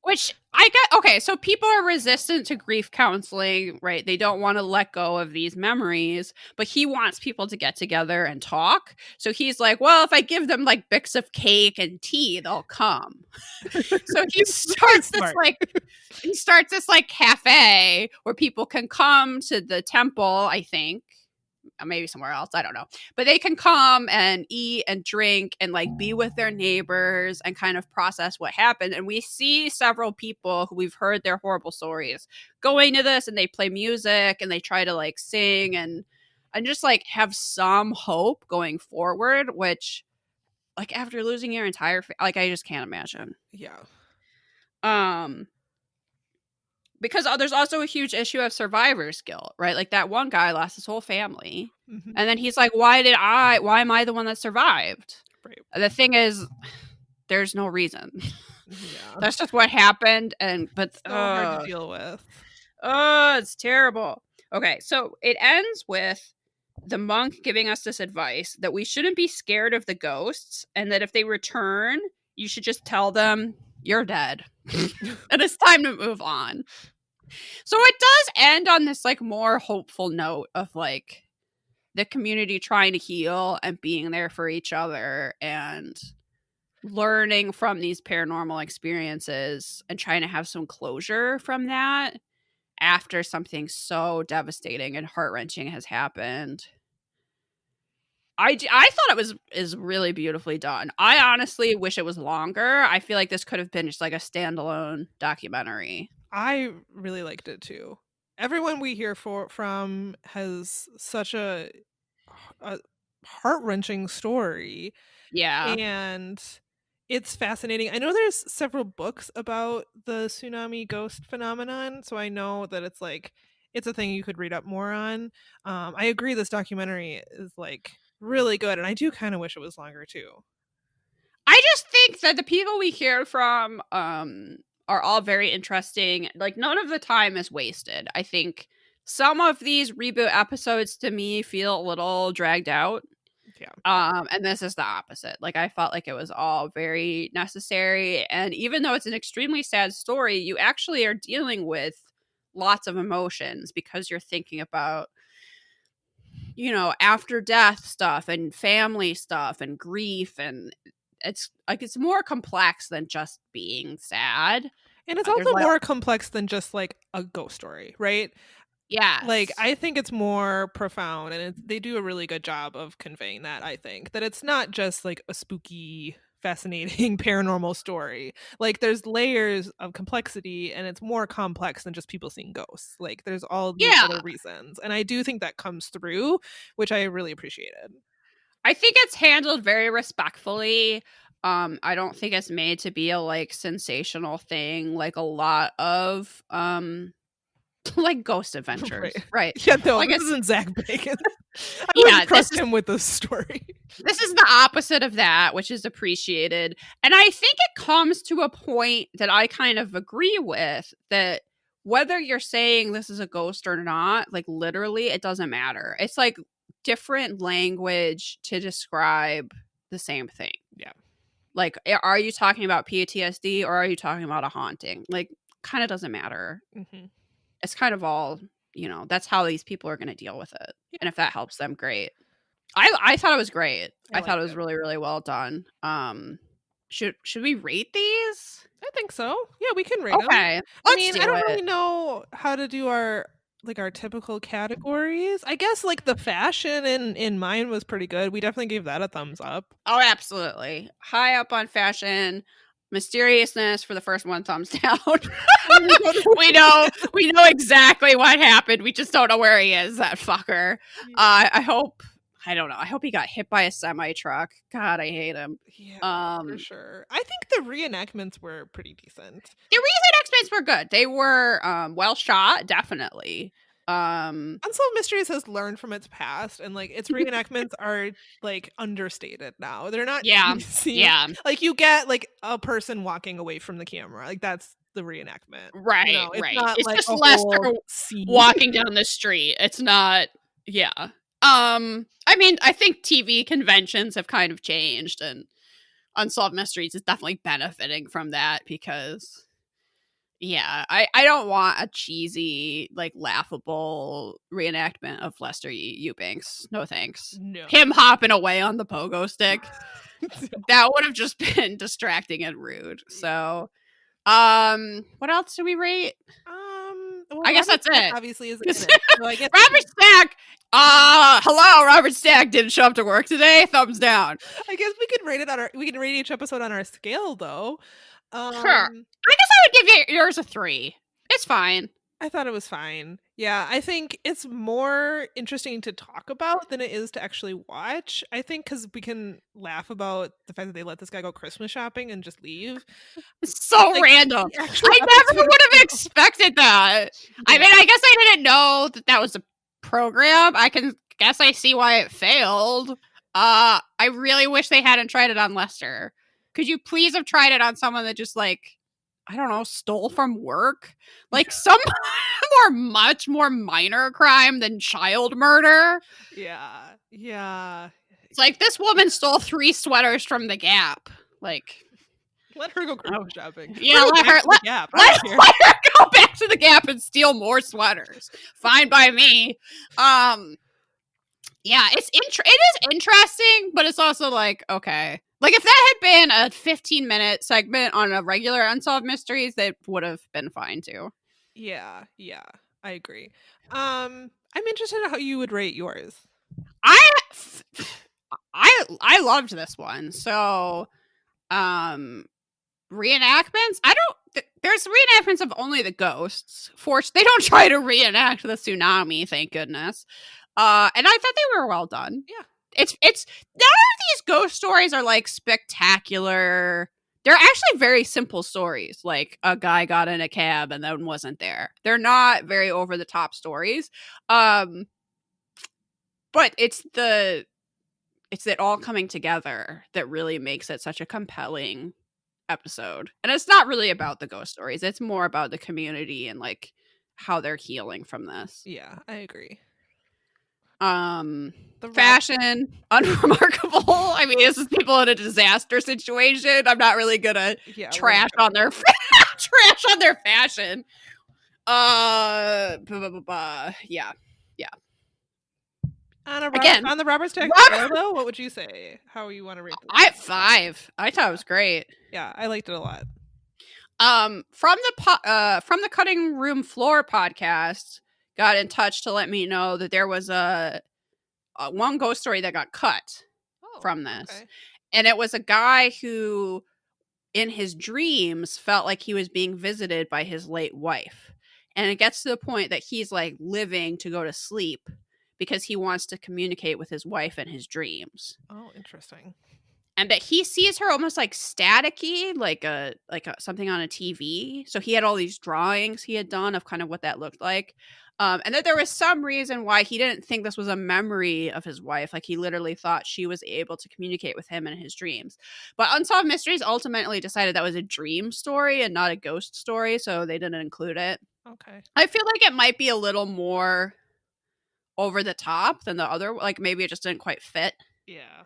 Which I get. Okay, so people are resistant to grief counseling, right? They don't want to let go of these memories, but he wants people to get together and talk. So he's like, well, if I give them like bits of cake and tea, they'll come. So he starts this like cafe where people can come to the temple, I think, maybe somewhere else, I don't know, but they can come and eat and drink and like be with their neighbors and kind of process what happened. And we see several people who we've heard their horrible stories going to this, and they play music and they try to like sing and just like have some hope going forward, which like after losing your entire like I just can't imagine. Yeah. Because there's also a huge issue of survivor's guilt, right? Like that one guy lost his whole family. Mm-hmm. And then he's like, why am I the one that survived? Right. The thing is, there's no reason. Yeah. That's just what happened. But so hard to deal with. Oh, it's terrible. Okay, so it ends with the monk giving us this advice that we shouldn't be scared of the ghosts, and that if they return, you should just tell them you're dead. And it's time to move on. So it does end on this like more hopeful note of like the community trying to heal and being there for each other and learning from these paranormal experiences and trying to have some closure from that after something so devastating and heart-wrenching has happened. I thought it is really beautifully done. I honestly wish it was longer. I feel like this could have been just like a standalone documentary. I really liked it too. Everyone we hear from has such a heart-wrenching story. Yeah. And it's fascinating. I know there's several books about the tsunami ghost phenomenon, so I know that it's like it's a thing you could read up more on. I agree this documentary is like really good, and I do kind of wish it was longer too. I just think that the people we hear from are all very interesting. Like none of the time is wasted. I think some of these reboot episodes to me feel a little dragged out. Yeah. And this is the opposite. Like I felt like it was all very necessary, and even though it's an extremely sad story, you actually are dealing with lots of emotions because you're thinking about, you know, after death stuff and family stuff and grief, and it's like it's more complex than just being sad. And it's also more complex than just like a ghost story, right? Yes. Like I think it's more profound, and they do a really good job of conveying that. I think that it's not just like a spooky, fascinating paranormal story. Like there's layers of complexity, and it's more complex than just people seeing ghosts. Like there's all these other reasons, and I do think that comes through, which I really appreciated. I think it's handled very respectfully. I don't think it's made to be a like sensational thing like a lot of like Ghost Adventures, right? Yeah, no, like this isn't Zach Bacon. I wouldn't trust him with this story. This is the opposite of that, which is appreciated. And I think it comes to a point that I kind of agree with, that whether you're saying this is a ghost or not, like literally, it doesn't matter. It's like different language to describe the same thing. Yeah. Like, are you talking about PTSD or are you talking about a haunting? Like, kind of doesn't matter. Mm-hmm. It's kind of all, you know, that's how these people are going to deal with it. Yeah. And if that helps them, great. I thought it was great. I thought it was really, really well done. Should we rate these? I think so. Yeah, we can rate them. Okay. I mean, I don't really know how to do our typical categories. I guess like the fashion in mine was pretty good. We definitely gave that a thumbs up. Oh, absolutely. High up on fashion. Mysteriousness for the first one, thumbs down. we know exactly what happened. We just don't know where he is, that fucker. I hope he got hit by a semi truck. God, I hate him. Yeah, for sure. I think the reenactments were pretty decent. The reenactments were good. They were well shot, definitely. Unsolved Mysteries has learned from its past, and like its reenactments are like understated now. They're not yeah. Like you get like a person walking away from the camera. Like that's the reenactment. Right, It's right. not It's like just a Lester whole scene. walking down the street. It's not, yeah. I mean, I think TV conventions have kind of changed, and Unsolved Mysteries is definitely benefiting from that because, yeah, I don't want a cheesy, like, laughable reenactment of Lester Eubanks. No thanks. No. Him hopping away on the pogo stick. That would have just been distracting and rude. So, what else do we rate? Well, I guess Robert that's Stack it. obviously isn't in it. So I guess Robert Stack. Hello, Robert Stack didn't show up to work today. Thumbs down. we could rate it on we can rate each episode on our scale though. Sure. I guess I would give yours a 3. It's fine. I thought it was fine. Yeah, I think it's more interesting to talk about than it is to actually watch. I think because we can laugh about the fact that they let this guy go Christmas shopping and just leave. It's so Like, random. the actual I never episode would have itself. expected that. I mean, I guess I didn't know that that was a program. I can guess I see why it failed. I really wish they hadn't tried it on Lester. Could you please have tried it on someone that just, like, I don't know, stole from work? Like, some much more minor crime than child murder. Yeah. Yeah. It's like, this woman stole 3 sweaters from the Gap. Like, let her go Christmas shopping. Yeah, let her go back to the Gap and steal more sweaters. Fine by me. Yeah, it is interesting, but it's also like, okay. Like, if that had been a 15-minute segment on a regular Unsolved Mysteries, that would have been fine too. Yeah, I agree. I'm interested in how you would rate yours. I loved this one. So, reenactments. There's reenactments of only the ghosts. They don't try to reenact the tsunami, thank goodness. And I thought they were well done. Yeah. It's none of these ghost stories are like spectacular. They're actually very simple stories. Like, a guy got in a cab and then wasn't there. They're not very over the top stories. But it's it all coming together that really makes it such a compelling episode. And it's not really about the ghost stories. It's more about the community and, like, how they're healing from this. Yeah, I agree. The fashion, unremarkable. I mean, this is people in a disaster situation. I'm not really gonna trash on their fashion. Yeah. On the Robert Stack scale, though, what would you say? How you want to rate this? 5. I thought it was great. Yeah, I liked it a lot. From the Cutting Room Floor podcast, got in touch to let me know that there was a one ghost story that got cut from this. Okay. And it was a guy who, in his dreams, felt like he was being visited by his late wife. And it gets to the point that he's, like, living to go to sleep because he wants to communicate with his wife in his dreams. Oh, interesting. And that he sees her almost like staticky, like something on a TV. So he had all these drawings he had done of kind of what that looked like. And that there was some reason why he didn't think this was a memory of his wife. Like, he literally thought she was able to communicate with him in his dreams. But Unsolved Mysteries ultimately decided that was a dream story and not a ghost story. So they didn't include it. Okay. I feel like it might be a little more over the top than the other. Like, maybe it just didn't quite fit. Yeah.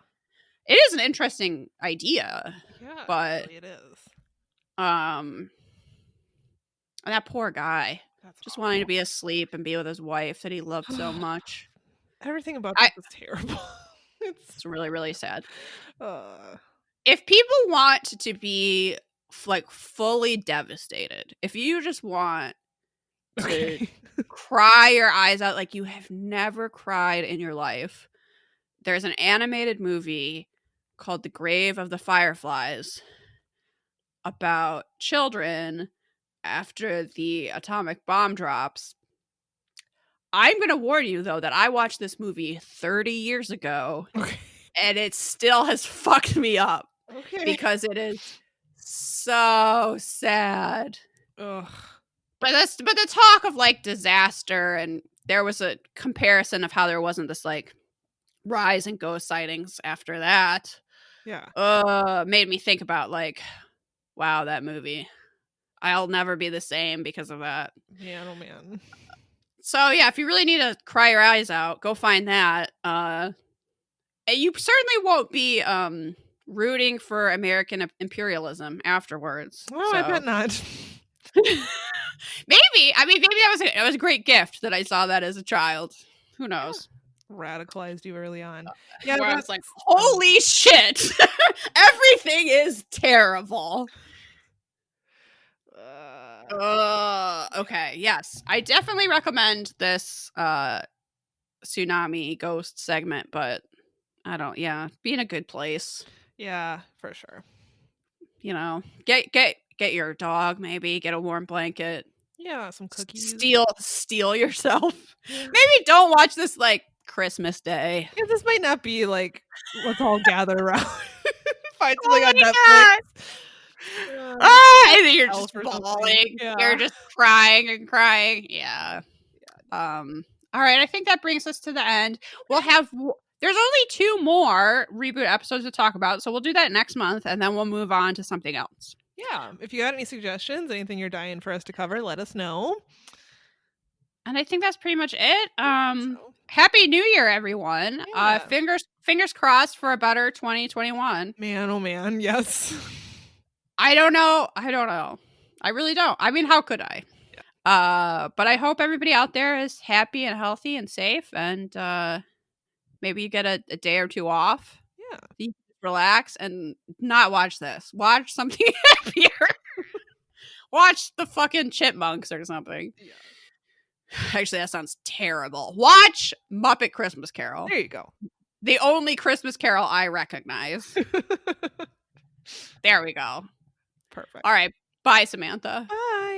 It is an interesting idea. Yeah, but really it is. And that poor guy. That's just awful. Wanting to be asleep and be with his wife that he loved so much. Everything about this is terrible. It's really, really sad. If people want to be, like, fully devastated, if you just want to cry your eyes out like you have never cried in your life, there's an animated movie called The Grave of the Fireflies about children after the atomic bomb drops. I'm going to warn you, though, that I watched this movie 30 years ago, and it still has fucked me up. Because it is so sad. Ugh. But the talk of, like, disaster, and there was a comparison of how there wasn't this, like, rise in ghost sightings after that. Yeah. Made me think about, like, wow, that movie. I'll never be the same because of that. Man, oh man. So yeah, if you really need to cry your eyes out, go find that. You certainly won't be rooting for American imperialism afterwards. Oh, so. I bet not. Maybe. I mean, maybe that was a great gift that I saw that as a child. Who knows? Radicalized you early on. Yeah, where I was like, holy shit. Everything is terrible. Okay, yes. I definitely recommend this tsunami ghost segment, but I don't, be in a good place. Yeah, for sure. You know, get your dog, maybe get a warm blanket. Yeah, some cookies. Steal yourself. Maybe don't watch this like Christmas Day. Yeah, this might not be like let's all gather around. Find something on Netflix. I think you're just bawling. Yeah. You're just crying and crying. Yeah. All right, I think that brings us to the end. We'll have there's only 2 more reboot episodes to talk about, so we'll do that next month and then we'll move on to something else. Yeah, if you got any suggestions, anything you're dying for us to cover, let us know. And I think that's pretty much it. Happy New Year, everyone. Yeah. Fingers crossed for a better 2021. Man, oh man, yes. I don't know. I really don't. I mean, how could I? Yeah. But I hope everybody out there is happy and healthy and safe, and maybe you get a day or 2 off. Yeah. You can relax and not watch this. Watch something happier. Watch the fucking Chipmunks or something. Yeah. Actually, that sounds terrible. Watch Muppet Christmas Carol. There you go. The only Christmas Carol I recognize. There we go. Perfect. All right. Bye, Samantha. Bye.